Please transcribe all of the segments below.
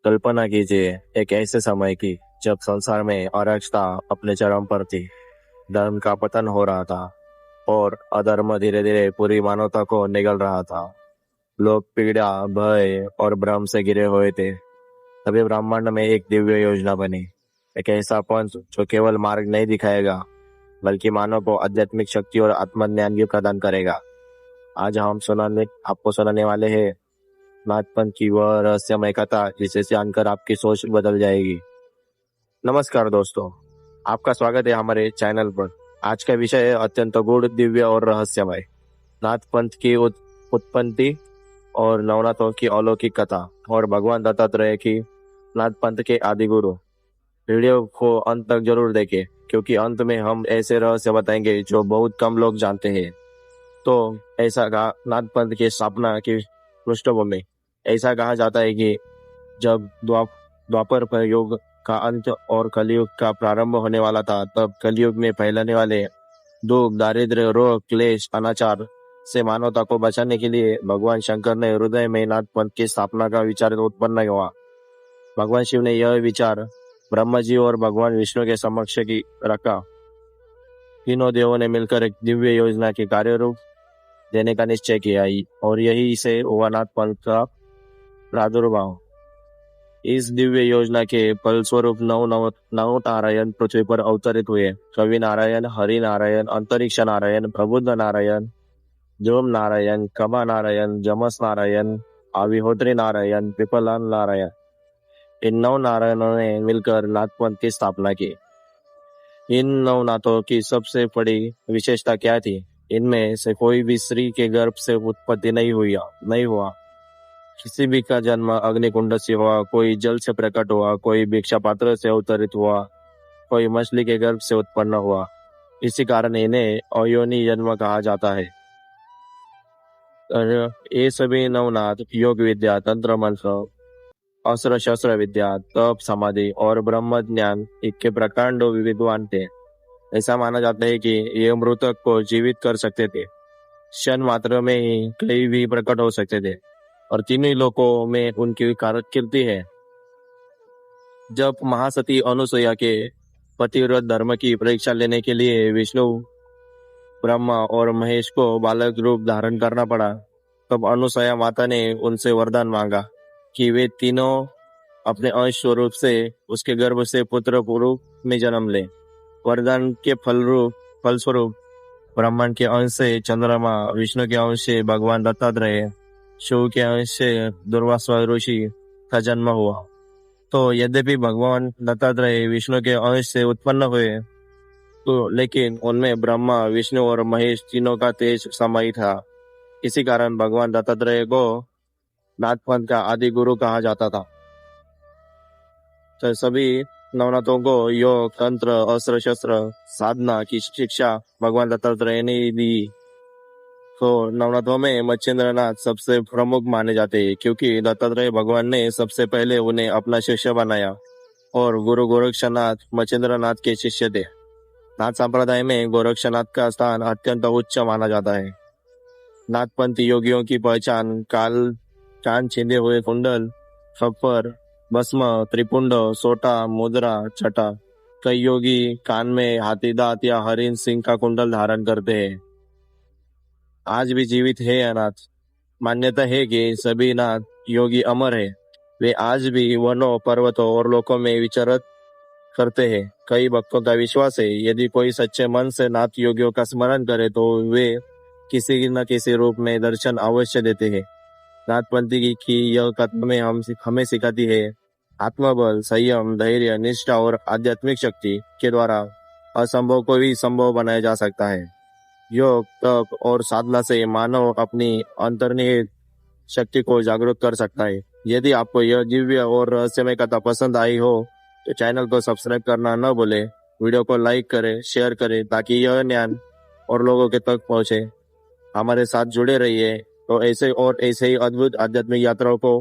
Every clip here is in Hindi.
कल्पना कीजिए एक ऐसे समय की जब संसार में अराजकता अपने चरम पर थी। धर्म का पतन हो रहा था और अधर्म धीरे धीरे पूरी मानवता को निगल रहा था। लोग पीड़ा, भय और भ्रम से घिरे हुए थे। तभी ब्रह्मांड में एक दिव्य योजना बनी। एक ऐसा पंथ जो केवल मार्ग नहीं दिखाएगा बल्कि मानव को आध्यात्मिक शक्ति और आत्मज्ञान भी प्रदान करेगा। आज हम आपको सुनाने वाले हैं नाथपंथ की वह रहस्यमय कथा जिसे जानकर आपकी सोच बदल जाएगी। नमस्कार दोस्तों, आपका स्वागत है हमारे चैनल पर। आज का विषय है अत्यंत गूढ़, दिव्य और रहस्यमय नाथपंथ की उत्पत्ति और नवनाथों की अलौकिक कथा और भगवान दत्तात्रेय की नाथपंथ के आदि गुरु। वीडियो को अंत तक जरूर देखें क्योंकि अंत में हम ऐसे रहस्य बताएंगे जो बहुत कम लोग जानते हैं। तो नाथपंथ की स्थापना की पृष्ठभूमि। ऐसा कहा जाता है कि जब द्वापर पर युग का अंत और कलयुग का प्रारंभ होने वाला था, तब कलयुग में फैलने वाले दुख, दारिद्र्य, रोग, क्लेश, अनाचार से मानवता को बचाने के लिए भगवान शंकर ने हृदय में नाथपंथ की स्थापना का विचार उत्पन्न हुआ। भगवान शिव ने यह विचार ब्रह्मा जी और भगवान विष्णु के समक्ष रखा। तीनों देवों ने मिलकर एक दिव्य योजना के कार्यरूप देने का निश्चय किया और यही से हुआ नाथपंथ का प्रादुर्भाव। इस दिव्य योजना के फलस्वरूप नव नारायण पृथ्वी पर अवतरित हुए। कवि नारायण, हरि नारायण, अंतरिक्ष नारायण, प्रबुद्ध नारायण, ध्रुव नारायण, कबा नारायण, जमस नारायण, अविहोत्री नारायण, पिपलान नारायण। इन नौ नारायणों ने मिलकर नाथपंथ की स्थापना की। इन नौ नाथों की सबसे बड़ी विशेषता क्या थी? इनमें से कोई भी स्त्री के गर्भ से उत्पत्ति नहीं हुआ। किसी भी का जन्म अग्निकुंड से हुआ, कोई जल से प्रकट हुआ, कोई भिक्षा पात्र से अवतरित हुआ, कोई मछली के गर्भ से उत्पन्न हुआ। इसी कारण इन्हें अयोनि जन्म कहा जाता है। ये सभी नवनाथ योग विद्या, तंत्र मंत्र, अस्त्र शस्त्र विद्या, तप, समाधि और ब्रह्म ज्ञान के प्रकांड विद्वान थे। ऐसा माना जाता है कि ये मृतक को जीवित कर सकते थे। क्षण मात्र में ही कहीं भी प्रकट हो सकते थे और तीनों लोकों में उनकी कीर्ति है। जब महासती अनुसुईया के पतिव्रत धर्म की परीक्षा लेने के लिए विष्णु, ब्रह्मा और महेश को बालक रूप धारण करना पड़ा, तब अनुसुईया माता ने उनसे वरदान मांगा कि वे तीनों अपने अंश स्वरूप से उसके गर्भ से पुत्र रूप में जन्म ले। वरदान के फलस्वरूप ब्रह्मांड के अंश से चंद्रमा, विष्णु के अंश से भगवान दत्तात्रेय, शिव के अंश से दुर्वासा ऋषि का जन्म हुआ। तो यद्यपि भगवान दत्तात्रेय विष्णु के अंश से उत्पन्न हुए, तो लेकिन उनमें ब्रह्मा, विष्णु और महेश तीनों का तेज समाई था। इसी कारण भगवान दत्तात्रेय को नाथपंथ का आदि गुरु कहा जाता था। तो सभी नवनाथों को योग, तंत्र, अस्त्र शस्त्र, साधना की शिक्षा भगवान दत्तात्रेय ने दी। तो नवनाथों में मच्छिंद्रनाथ सबसे प्रमुख माने जाते हैं क्योंकि दत्तात्रेय भगवान ने सबसे पहले उन्हें अपना शिष्य बनाया और गुरु गोरक्षनाथ मच्छिंद्रनाथ के शिष्य थे। नाथ संप्रदाय में गोरक्षनाथ का स्थान अत्यंत उच्च माना जाता है। नाथपंथी योगियों की पहचान कान छिंदे हुए कुंडल, खप्पर, भस्म, त्रिपुंड, सोटा, मुद्रा, छटा। कई योगी कान में हाथी दांत या हरिण सिंह का कुंडल धारण करते हैं। आज भी जीवित है अनाथ। मान्यता है कि सभी नाथ योगी अमर है। वे आज भी वनों, पर्वतों और लोकों में विचरण करते हैं। कई भक्तों का विश्वास है यदि कोई सच्चे मन से नाथ योगियों का स्मरण करे तो वे किसी न किसी रूप में दर्शन अवश्य देते हैं। नाथपंथी की यह कथा में हमें सिखाती है आत्मबल, संयम, धैर्य, निष्ठा और आध्यात्मिक शक्ति के द्वारा असंभव को भी संभव बनाया जा सकता है। योग, तप और साधना से मानव अपनी अंतर्निहित शक्ति को जागरूक कर सकता है। यदि आपको यह दिव्य और रहस्यमय कथा पसंद आई हो तो चैनल को सब्सक्राइब करना न भूलें। वीडियो को लाइक करें, शेयर करें ताकि यह ज्ञान और लोगों के तक पहुंचे। हमारे साथ जुड़े रहिए तो ऐसे ही अद्भुत आध्यात्मिक यात्राओं को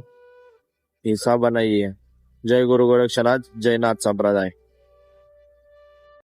हिस्सा बनाइए। जय गुरु गोरक्षनाथ, जय नाथ संप्रदाय।